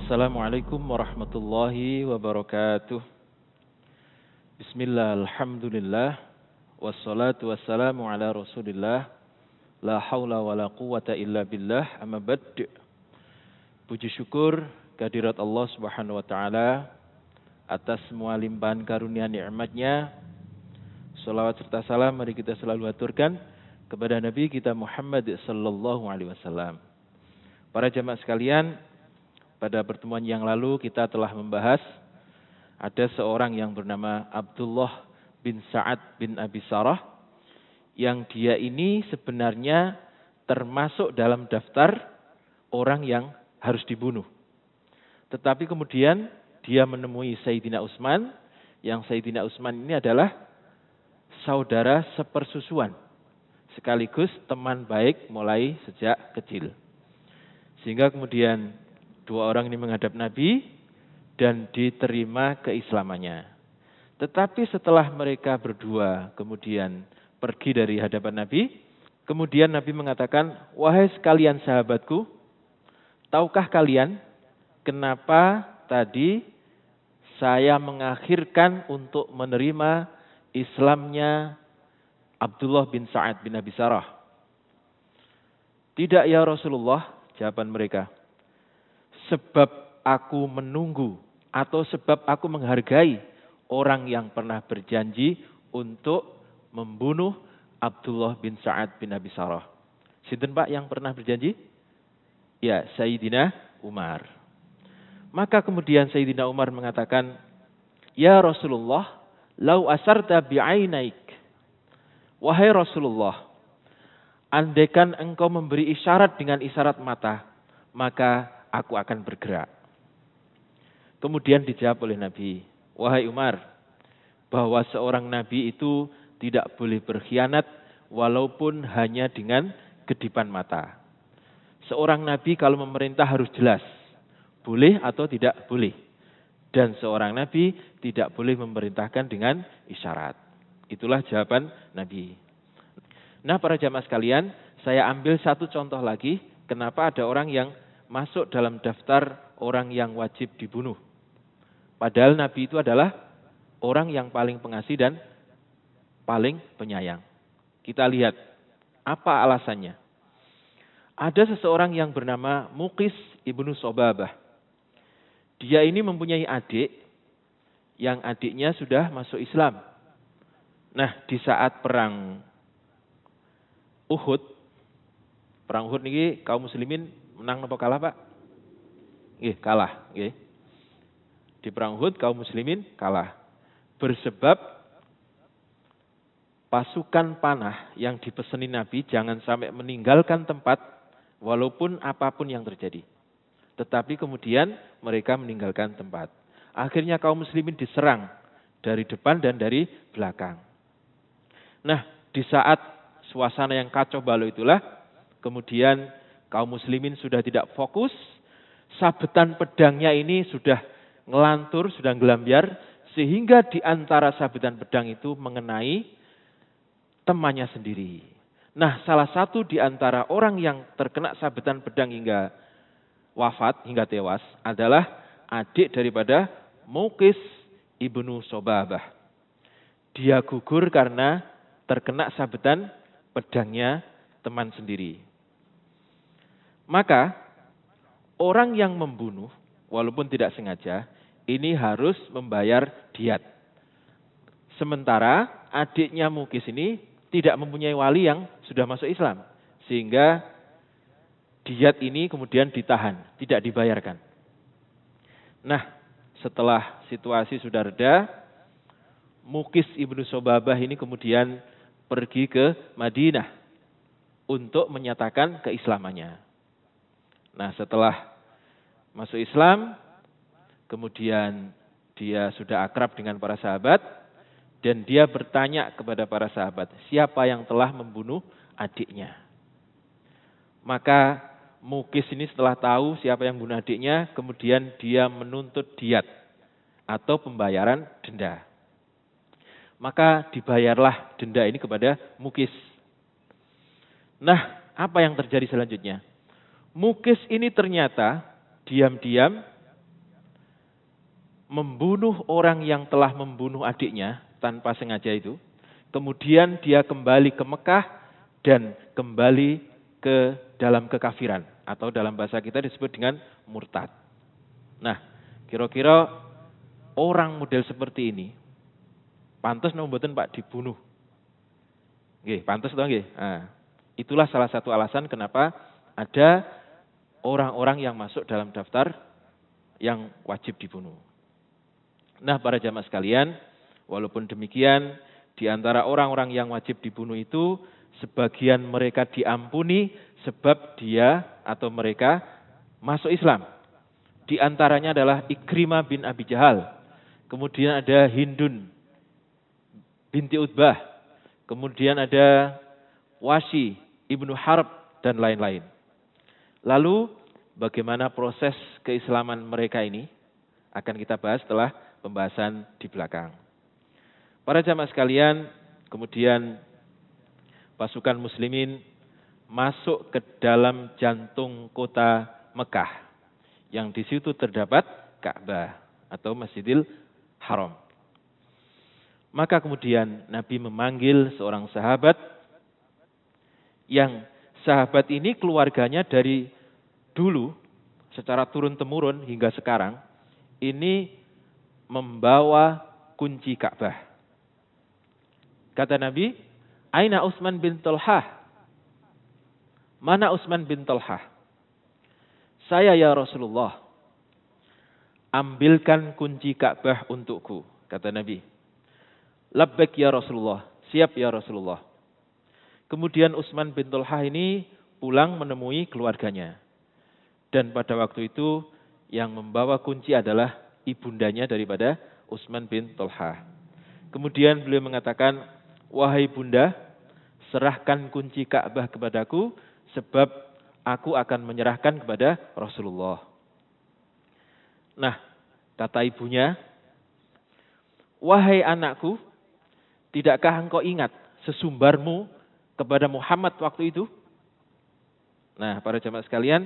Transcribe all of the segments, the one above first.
Assalamualaikum warahmatullahi wabarakatuh. Bismillah, alhamdulillah, wassalatu wassalamu ala rasulillah, la hawla wa la quwata illa billah, amma bad. Puji syukur kehadirat Allah subhanahu wa ta'ala atas semua limpahan karunia nikmatnya. Salawat serta salam mari kita selalu aturkan kepada Nabi kita Muhammad sallallahu alaihi wasallam. Para jamaah sekalian, pada pertemuan yang lalu kita telah membahas ada seorang yang bernama Abdullah bin Sa'ad bin Abi Sarah, yang dia ini sebenarnya termasuk dalam daftar orang yang harus dibunuh. Tetapi kemudian dia menemui Sayyidina Utsman, yang Sayyidina Utsman ini adalah saudara sepersusuan, sekaligus teman baik mulai sejak kecil. Sehingga kemudian dua orang ini menghadap Nabi dan diterima keislamannya. Tetapi setelah mereka berdua kemudian pergi dari hadapan Nabi, kemudian Nabi mengatakan, "Wahai sekalian sahabatku, tahukah kalian kenapa tadi saya mengakhirkan untuk menerima Islamnya Abdullah bin Sa'ad bin Abi Sarah?" "Tidak ya Rasulullah," jawaban mereka. "Sebab aku menunggu atau sebab aku menghargai orang yang pernah berjanji untuk membunuh Abdullah bin Sa'ad bin Abi Sarah." Sinten Pak yang pernah berjanji? Ya, Sayyidina Umar. Maka kemudian Sayyidina Umar mengatakan, "Ya Rasulullah, lau asarta bi'ainaik." Wahai Rasulullah, andaikan engkau memberi isyarat dengan isyarat mata, maka aku akan bergerak. Kemudian dijawab oleh Nabi, "Wahai Umar, bahwa seorang Nabi itu tidak boleh berkhianat walaupun hanya dengan kedipan mata. Seorang Nabi kalau memerintah harus jelas, boleh atau tidak boleh. Dan seorang Nabi tidak boleh memerintahkan dengan isyarat." Itulah jawaban Nabi. Nah, para jamaah sekalian, saya ambil satu contoh lagi, kenapa ada orang yang masuk dalam daftar orang yang wajib dibunuh. Padahal Nabi itu adalah orang yang paling pengasih dan paling penyayang. Kita lihat apa alasannya. Ada seseorang yang bernama Muqis ibnu Sobabah. Dia ini mempunyai adik, yang adiknya sudah masuk Islam. Nah, di saat perang Uhud ini kaum muslimin menang apa kalah, Pak? Kalah. Di perang Uhud kaum muslimin kalah. Bersebab pasukan panah yang dipeseni Nabi jangan sampai meninggalkan tempat walaupun apapun yang terjadi. Tetapi kemudian mereka meninggalkan tempat. Akhirnya kaum muslimin diserang dari depan dan dari belakang. Nah, di saat suasana yang kacau balau itulah, kemudian kaum muslimin sudah tidak fokus, sabetan pedangnya ini sudah ngelantur, sudah gelambiar, sehingga di antara sabetan pedang itu mengenai temannya sendiri. Nah, salah satu di antara orang yang terkena sabetan pedang hingga wafat, hingga tewas, adalah adik daripada Muqis ibnu Sobabah. Dia gugur karena terkena sabetan pedangnya teman sendiri. Maka orang yang membunuh walaupun tidak sengaja ini harus membayar diat. Sementara adiknya Muqis ini tidak mempunyai wali yang sudah masuk Islam, sehingga diat ini kemudian ditahan, tidak dibayarkan. Nah, setelah situasi sudah reda, Muqis ibnu Sobabah ini kemudian pergi ke Madinah untuk menyatakan keislamannya. Nah, setelah masuk Islam, kemudian dia sudah akrab dengan para sahabat, dan dia bertanya kepada para sahabat, siapa yang telah membunuh adiknya. Maka Muqis ini setelah tahu siapa yang membunuh adiknya, kemudian dia menuntut diat atau pembayaran denda. Maka dibayarlah denda ini kepada Muqis. Nah, apa yang terjadi selanjutnya? Muqis ini ternyata diam-diam membunuh orang yang telah membunuh adiknya tanpa sengaja itu. Kemudian dia kembali ke Mekah dan kembali ke dalam kekafiran. Atau dalam bahasa kita disebut dengan murtad. Nah, kira-kira orang model seperti ini, pantas napa mboten Pak dibunuh? Nggih, pantas to nggih. Nah, itulah salah satu alasan kenapa ada orang-orang yang masuk dalam daftar yang wajib dibunuh. Nah, para jamaah sekalian, walaupun demikian, di antara orang-orang yang wajib dibunuh itu, sebagian mereka diampuni sebab dia atau mereka masuk Islam. Di antaranya adalah Ikrimah bin Abi Jahal. Kemudian ada Hindun binti Utbah. Kemudian ada Washi ibnu Harb dan lain-lain. Lalu bagaimana proses keislaman mereka ini akan kita bahas setelah pembahasan di belakang. Para jamaah sekalian, kemudian pasukan muslimin masuk ke dalam jantung kota Mekah, yang di situ terdapat Ka'bah atau Masjidil Haram. Maka kemudian Nabi memanggil seorang sahabat, yang sahabat ini keluarganya dari dulu secara turun-temurun hingga sekarang ini membawa kunci Ka'bah. Kata Nabi, "Aina Utsman bin Talhah?" Mana Utsman bin Talhah? "Saya ya Rasulullah." "Ambilkan kunci Ka'bah untukku," kata Nabi. "Labbaik ya Rasulullah." "Siap ya Rasulullah." Kemudian Utsman bin Talhah ini pulang menemui keluarganya. Dan pada waktu itu yang membawa kunci adalah ibundanya daripada Utsman bin Talhah. Kemudian beliau mengatakan, "Wahai bunda, serahkan kunci Ka'bah kepadaku sebab aku akan menyerahkan kepada Rasulullah." Nah, kata ibunya, "Wahai anakku, tidakkah engkau ingat sesumbarmu kepada Muhammad waktu itu?" Nah, para jamaah sekalian,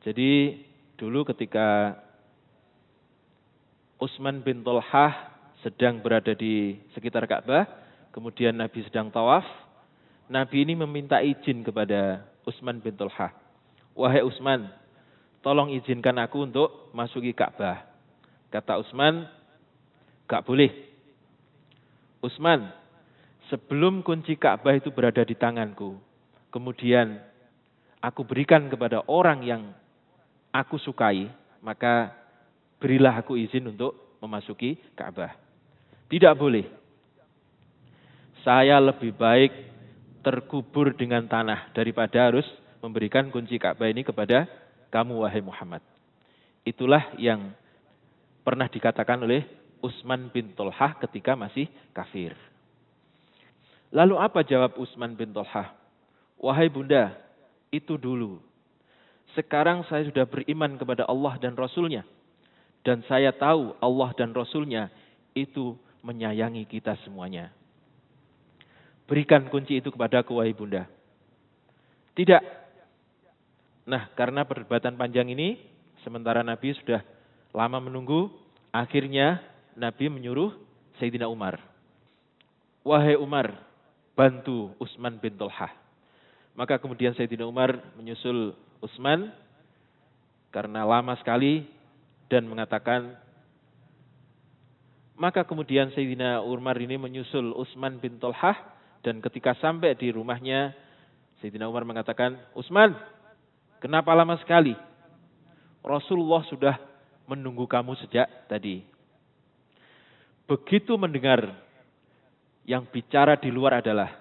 jadi dulu ketika Utsman bin Talhah sedang berada di sekitar Ka'bah, kemudian Nabi sedang tawaf, Nabi ini meminta izin kepada Utsman bin Talhah. "Wahai Utsman, tolong izinkan aku untuk masuki Ka'bah." Kata Utsman, "Gak boleh. Utsman, sebelum kunci Ka'bah itu berada di tanganku, kemudian aku berikan kepada orang yang aku sukai, maka berilah aku izin untuk memasuki Ka'bah." "Tidak boleh. Saya lebih baik terkubur dengan tanah daripada harus memberikan kunci Ka'bah ini kepada kamu, wahai Muhammad." Itulah yang pernah dikatakan oleh Utsman bin Talhah ketika masih kafir. Lalu apa jawab Utsman bin Talhah? "Wahai bunda, itu dulu. Sekarang saya sudah beriman kepada Allah dan Rasul-Nya. Dan saya tahu Allah dan Rasul-Nya itu menyayangi kita semuanya. Berikan kunci itu kepadaku, wahai bunda." "Tidak." Nah, karena perdebatan panjang ini, sementara Nabi sudah lama menunggu, akhirnya Nabi menyuruh Sayyidina Umar. "Wahai Umar, bantu Utsman bin Talhah." Maka kemudian Sayyidina Umar menyusul Utsman karena lama sekali dan mengatakan, maka kemudian Sayyidina Umar ini menyusul Utsman bin Talhah, dan ketika sampai di rumahnya, Sayyidina Umar mengatakan, "Utsman, kenapa lama sekali? Rasulullah sudah menunggu kamu sejak tadi." Begitu mendengar yang bicara di luar adalah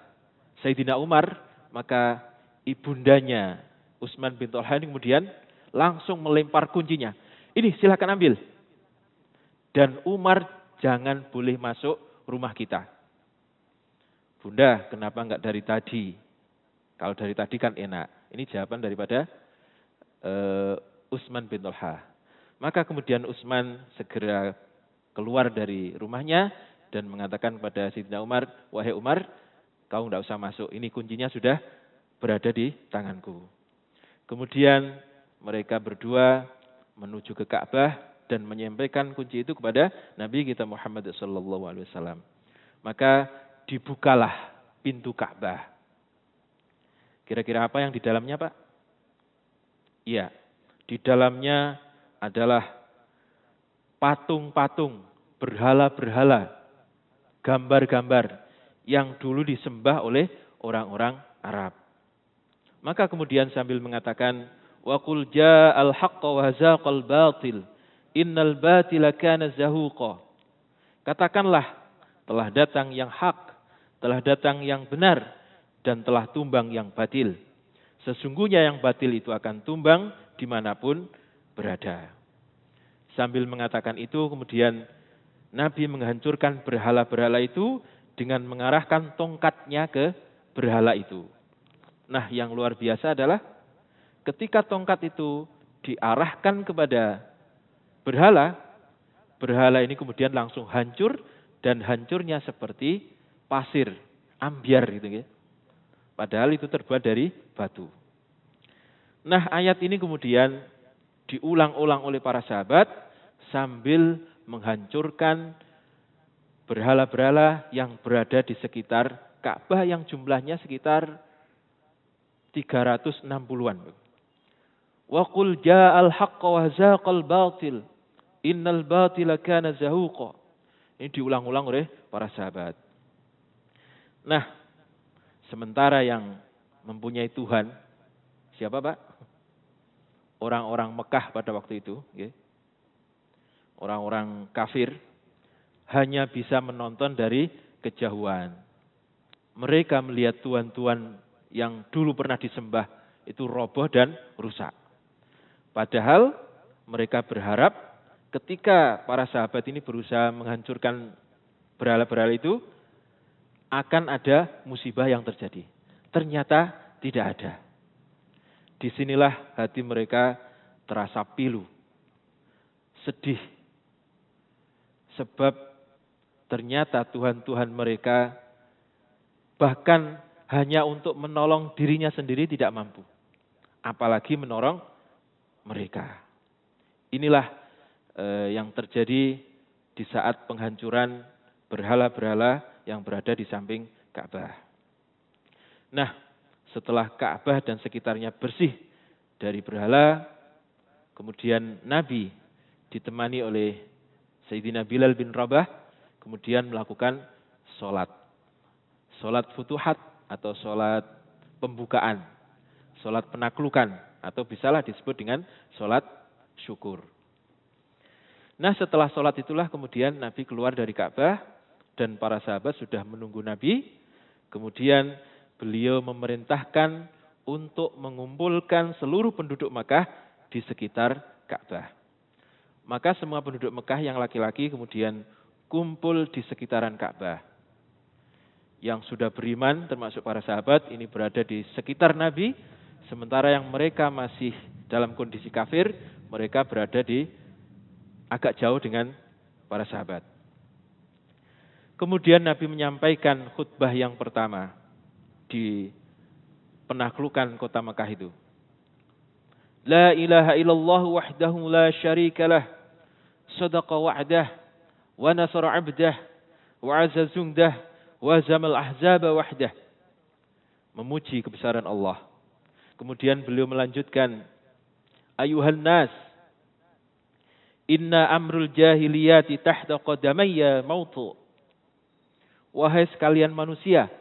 Sayyidina Umar, maka ibundanya Utsman bin Talhah ini kemudian langsung melempar kuncinya. "Ini silakan ambil. Dan Umar jangan boleh masuk rumah kita." "Bunda, kenapa enggak dari tadi? Kalau dari tadi kan enak." Ini jawaban daripada Utsman bin Talhah. Maka kemudian Utsman segera keluar dari rumahnya dan mengatakan kepada Sayyidina Umar, "Wahai Umar, kau tidak usah masuk. Ini kuncinya sudah berada di tanganku." Kemudian mereka berdua menuju ke Ka'bah. dan menyampaikan kunci itu kepada Nabi kita Muhammad SAW. Maka dibukalah pintu Ka'bah. Kira-kira apa yang di dalamnya, Pak? Iya, di dalamnya adalah patung-patung, berhala-berhala, gambar-gambar yang dulu disembah oleh orang-orang Arab. Maka kemudian sambil mengatakan, wa qul ja'al haqqa wa zaqal batil, innal batila kana zahuqa. Katakanlah, telah datang yang hak, telah datang yang benar, dan telah tumbang yang batil. Sesungguhnya yang batil itu akan tumbang dimanapun berada. Sambil mengatakan itu, kemudian Nabi menghancurkan berhala-berhala itu dengan mengarahkan tongkatnya ke berhala itu. Nah, yang luar biasa adalah ketika tongkat itu diarahkan kepada berhala, berhala ini kemudian langsung hancur, dan hancurnya seperti pasir, ambyar gitu ya. Padahal itu terbuat dari batu. Nah, ayat ini kemudian diulang-ulang oleh para sahabat sambil menghancurkan berhala-berhala yang berada di sekitar Ka'bah yang jumlahnya sekitar 360-an. Wa qul ja'al haqqa wa zaqal batil, innal batila kana zahuqa. Ini diulang-ulang oleh para sahabat. Nah, sementara yang mempunyai Tuhan, siapa Pak? Orang-orang Mekah pada waktu itu. Orang-orang kafir hanya bisa menonton dari kejauhan. Mereka melihat tuhan-tuhan yang dulu pernah disembah itu roboh dan rusak. Padahal mereka berharap ketika para sahabat ini berusaha menghancurkan berhala-berhala itu, akan ada musibah yang terjadi. Ternyata tidak ada. Disinilah hati mereka terasa pilu, sedih. Sebab ternyata Tuhan-Tuhan mereka bahkan hanya untuk menolong dirinya sendiri tidak mampu. Apalagi menolong mereka. Inilah yang terjadi di saat penghancuran berhala-berhala yang berada di samping Ka'bah. Nah, setelah Ka'bah dan sekitarnya bersih dari berhala, kemudian Nabi ditemani oleh Sayyidina Bilal bin Rabah, kemudian melakukan sholat. Sholat futuhat atau sholat pembukaan, sholat penaklukan, atau bisalah disebut dengan sholat syukur. Nah, setelah sholat itulah kemudian Nabi keluar dari Ka'bah, dan para sahabat sudah menunggu Nabi. Kemudian beliau memerintahkan untuk mengumpulkan seluruh penduduk Mekah di sekitar Ka'bah. Maka semua penduduk Mekah yang laki-laki kemudian kumpul di sekitaran Ka'bah. Yang sudah beriman termasuk para sahabat ini berada di sekitar Nabi. Sementara yang mereka masih dalam kondisi kafir, mereka berada di agak jauh dengan para sahabat. Kemudian Nabi menyampaikan khutbah yang pertama di penaklukan kota Mekah itu. La ilaha illallah wahdahu la syarikalah, sadaqa wa'dah, wa nasara abdah, wa azza zundah, wa zamal ahzaba wahdah. Memuji kebesaran Allah. Kemudian beliau melanjutkan, ayuhan nas, inna amrul jahiliyati tahta qadamayya mautu. Wahai sekalian manusia,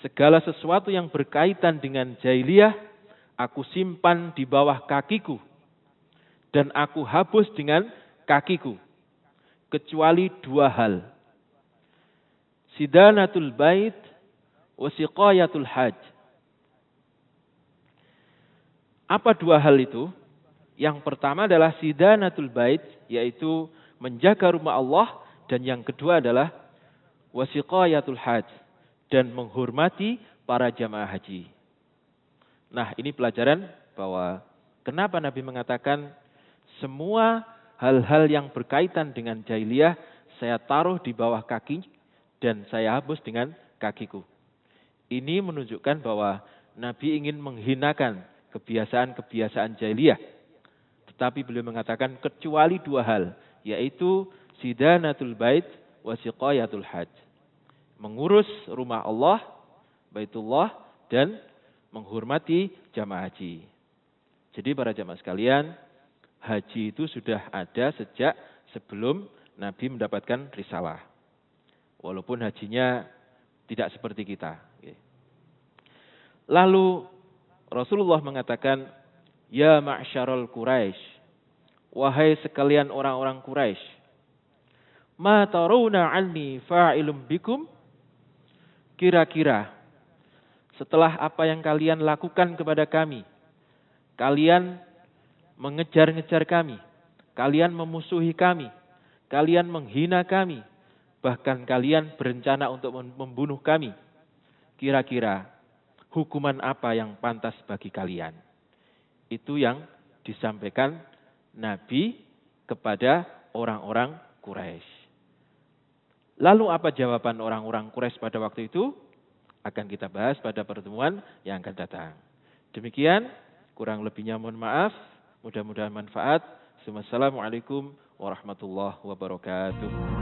segala sesuatu yang berkaitan dengan jahiliyah, aku simpan di bawah kakiku, dan aku hapus dengan kakiku, kecuali dua hal. Sidanatul bait wa siqayatul haj. Apa dua hal itu? Yang pertama adalah sidanatul bait, yaitu menjaga rumah Allah, dan yang kedua adalah wasiqayatul haj, dan menghormati para jamaah haji. Nah, ini pelajaran bahwa kenapa Nabi mengatakan semua hal-hal yang berkaitan dengan jahiliyah saya taruh di bawah kaki dan saya hapus dengan kakiku. Ini menunjukkan bahwa Nabi ingin menghinakan kebiasaan-kebiasaan jahiliyah. Tetapi beliau mengatakan kecuali dua hal, yaitu sidanatul bait wa siqayatul haj. Mengurus rumah Allah, Baitullah, dan menghormati jamaah haji. Jadi para jamaah sekalian, haji itu sudah ada sejak sebelum Nabi mendapatkan risalah. Walaupun hajinya tidak seperti kita. Lalu Rasulullah mengatakan, ya ma'syarul Quraisy, wahai sekalian orang-orang Quraisy, ma tarawna anni fa'ilum bikum, kira-kira setelah apa yang kalian lakukan kepada kami, kalian mengejar-ngejar kami, kalian memusuhi kami, kalian menghina kami, bahkan kalian berencana untuk membunuh kami. Kira-kira hukuman apa yang pantas bagi kalian? Itu yang disampaikan Nabi kepada orang-orang Quraisy. Lalu apa jawaban orang-orang Quraisy pada waktu itu? Akan kita bahas pada pertemuan yang akan datang. Demikian, kurang lebihnya mohon maaf. Mudah-mudahan manfaat. Wassalamualaikum warahmatullahi wabarakatuh.